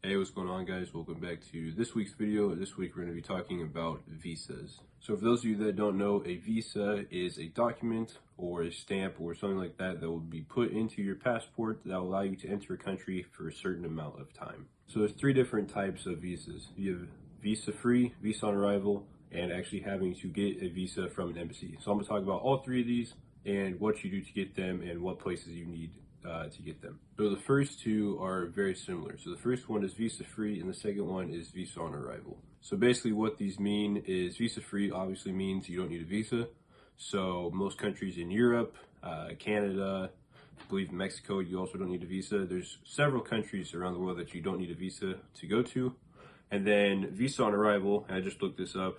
Hey, what's going on, guys? Welcome back to this week's video. This week we're going to be talking about visas. So for those of you that don't know, a visa is a document or a stamp or something like that that will be put into your passport that will allow you to enter a country for a certain amount of time. So there's three different types of visas. You have visa-free, visa on arrival, and actually having to get a visa from an embassy. So I'm going to talk about all three of these and what you do to get them and what places you need to get them. So the first two are very similar. So the first one is visa free and the second one is visa on arrival. So basically what these mean is visa free obviously means you don't need a visa. So most countries in Europe, Canada, I believe Mexico, you also don't need a visa. There's several countries around the world that you don't need a visa to go to. And then visa on arrival, and I just looked this up,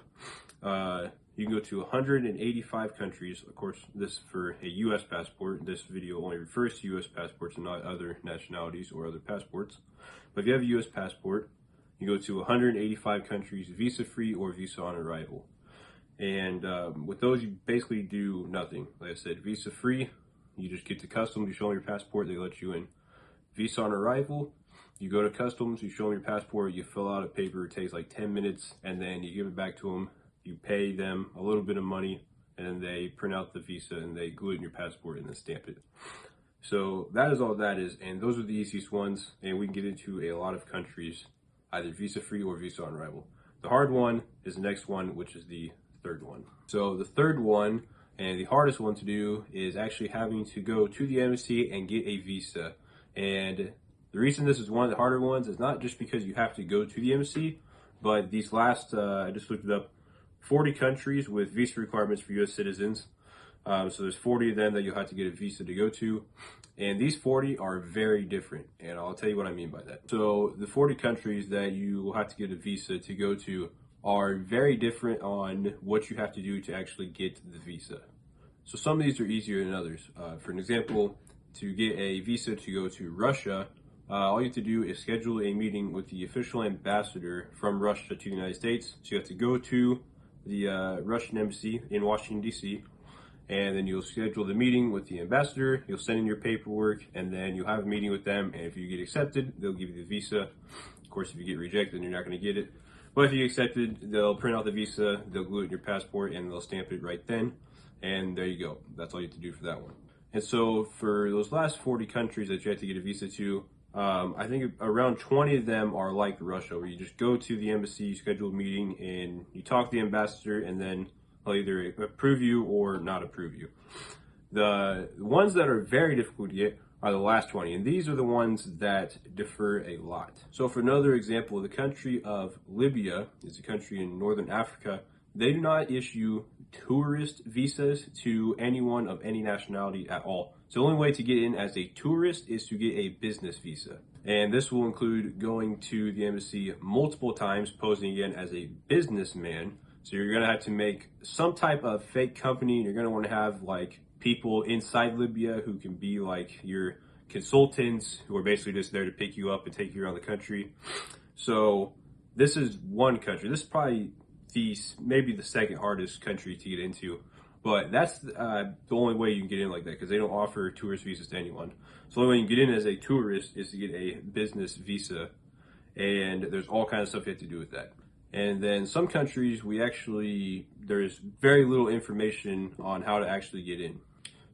you can go to 185 countries. Of course, this for a U.S. passport. This video only refers to U.S. passports and not other nationalities or other passports. But if you have a U.S. passport, you go to 185 countries, visa-free or visa on arrival. And with those, you basically do nothing. Like I said, visa-free, you just get to customs, you show them your passport, they let you in. Visa on arrival, you go to customs, you show them your passport, you fill out a paper, it takes like 10 minutes, and then you give it back to them. You pay them a little bit of money, and then they print out the visa and they glue it in your passport and then stamp it. So that is all that is, and those are the easiest ones, and we can get into a lot of countries, either visa-free or visa on arrival. The hard one is the next one, which is the third one. So the third one, and the hardest one to do, is actually having to go to the embassy and get a visa. And the reason this is one of the harder ones is not just because you have to go to the embassy, but these last, I just looked it up, 40 countries with visa requirements for U.S. citizens. So there's 40 of them that you'll have to get a visa to go to. And these 40 are very different. And I'll tell you what I mean by that. So the 40 countries that you will have to get a visa to go to are very different on what you have to do to actually get the visa. So some of these are easier than others. For an example, to get a visa to go to Russia, all you have to do is schedule a meeting with the official ambassador from Russia to the United States. So you have to go to the Russian embassy in Washington, D.C., and then you'll schedule the meeting with the ambassador, you'll send in your paperwork, and then you'll have a meeting with them, and if you get accepted, they'll give you the visa. Of course, if you get rejected, then you're not going to get it. But if you get accepted, they'll print out the visa, they'll glue it in your passport, and they'll stamp it right then, and there you go. That's all you have to do for that one. And so for those last 40 countries that you have to get a visa to, I think around 20 of them are like Russia, where you just go to the embassy, you schedule a meeting, and you talk to the ambassador, and then they'll either approve you or not approve you. The ones that are very difficult to get are the last 20, and these are the ones that differ a lot. So for another example, the country of Libya is a country in northern Africa. They do not issue tourist visas to anyone of any nationality at all. So the only way to get in as a tourist is to get a business visa. And this will include going to the embassy multiple times, posing again as a businessman. So you're gonna have to make some type of fake company. You're gonna wanna have like people inside Libya who can be like your consultants who are basically just there to pick you up and take you around the country. So this is one country. This is probably maybe the second hardest country to get into, but that's the only way you can get in like that, because they don't offer tourist visas to anyone. So the only way you can get in as a tourist is to get a business visa, and there's all kinds of stuff you have to do with that. And then some countries, there's very little information on how to actually get in.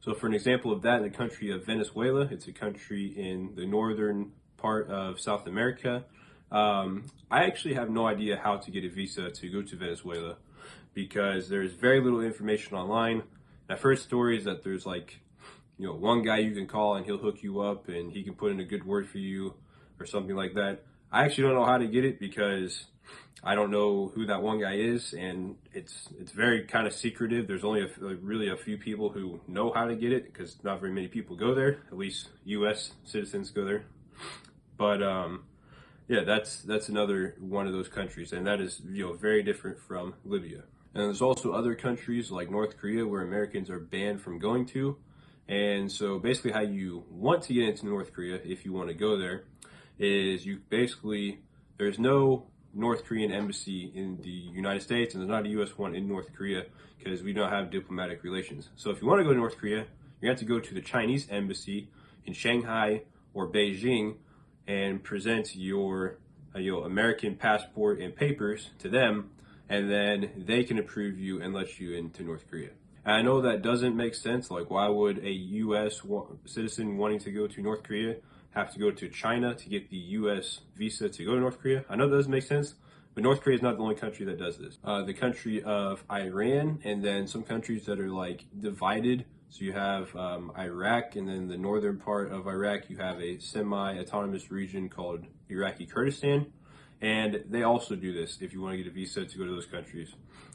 So for an example of that, the country of Venezuela, it's a country in the northern part of South America. I actually have no idea how to get a visa to go to Venezuela, because there's very little information online. I've heard stories that there's like, one guy you can call and he'll hook you up and he can put in a good word for you or something like that. I actually don't know how to get it because I don't know who that one guy is, and it's very kind of secretive. There's only really a few people who know how to get it, because not very many people go there. At least U.S. citizens go there. But yeah, that's another one of those countries, and that is very different from Libya. And there's also other countries like North Korea where Americans are banned from going to. And so basically how you want to get into North Korea, if you want to go there, is there's no North Korean embassy in the United States, and there's not a U.S. one in North Korea because we don't have diplomatic relations. So if you want to go to North Korea, you have to go to the Chinese embassy in Shanghai or Beijing and present your American passport and papers to them, and then they can approve you and let you into North Korea. And I know that doesn't make sense. Like, why would a U.S. citizen wanting to go to North Korea have to go to China to get the U.S. visa to go to North Korea? I know that doesn't make sense, but North Korea is not the only country that does this. The country of Iran, and then some countries that are like divided. So you have Iraq, and then the northern part of Iraq, you have a semi-autonomous region called Iraqi Kurdistan. And they also do this if you want to get a visa to go to those countries.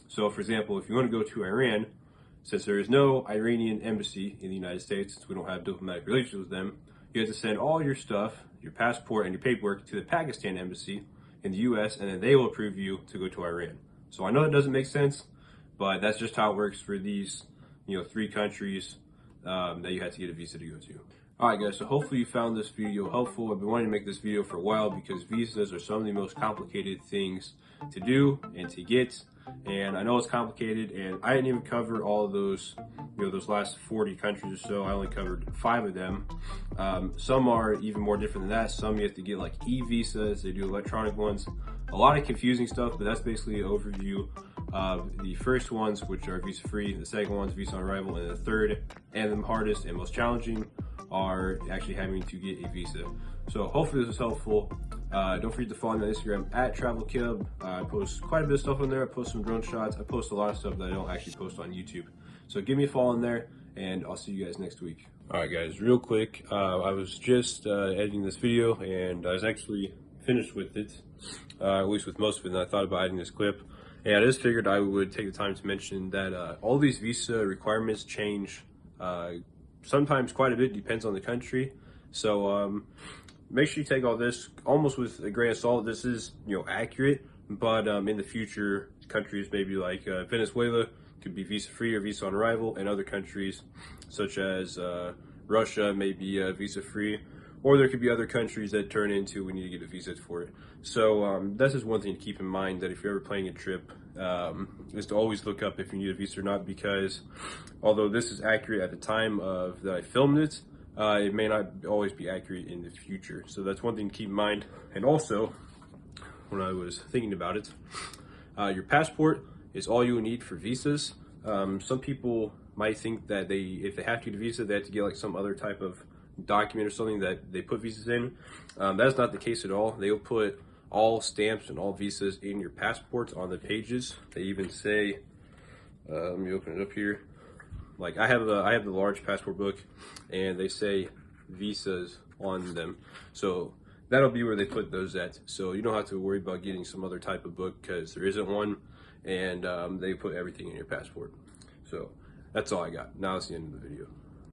So, for example, if you want to go to Iran, since there is no Iranian embassy in the United States, since we don't have diplomatic relations with them, you have to send all your stuff, your passport and your paperwork, to the Pakistan embassy in the U.S., and then they will approve you to go to Iran. So I know that doesn't make sense, but that's just how it works for these, 3 countries that you had to get a visa to go to. Alright guys, so hopefully you found this video helpful. I've been wanting to make this video for a while because visas are some of the most complicated things to do and to get. And I know it's complicated, and I didn't even cover all of those, those last 40 countries or so. I only covered 5 of them. Some are even more different than that. Some you have to get like e-visas, they do electronic ones. A lot of confusing stuff, but that's basically an overview of the first ones, which are visa-free, the second one's visa on arrival, and the third and the hardest and most challenging are actually having to get a visa. So hopefully this was helpful. Don't forget to follow me on Instagram at TravelKib. I post quite a bit of stuff on there. I post some drone shots. I post a lot of stuff that I don't actually post on YouTube. So give me a follow in there, and I'll see you guys next week. All right, guys, real quick. I was just editing this video, and I was actually finished with it, at least with most of it, and I thought about adding this clip. And I just figured I would take the time to mention that all these visa requirements change sometimes quite a bit, depends on the country. So make sure you take all this almost with a grain of salt. This is, accurate, but in the future, countries maybe like Venezuela could be visa-free or visa on arrival, and other countries such as Russia may be visa-free, or there could be other countries that turn into we need to get a visa for it. So that's just one thing to keep in mind, that if you're ever planning a trip, is to always look up if you need a visa or not, because although this is accurate at the time of that I filmed it, it may not always be accurate in the future. So that's one thing to keep in mind. And also, when I was thinking about it, your passport is all you need for visas. Some people might think that if they have to get a visa, they have to get like some other type of document or something that they put visas in. That's not the case at all. They'll put all stamps and all visas in your passports on the pages. They even say, let me open it up here. Like I have the large passport book, and they say visas on them. So that'll be where they put those at. So you don't have to worry about getting some other type of book, because there isn't one, and they put everything in your passport. So that's all I got. Now it's the end of the video.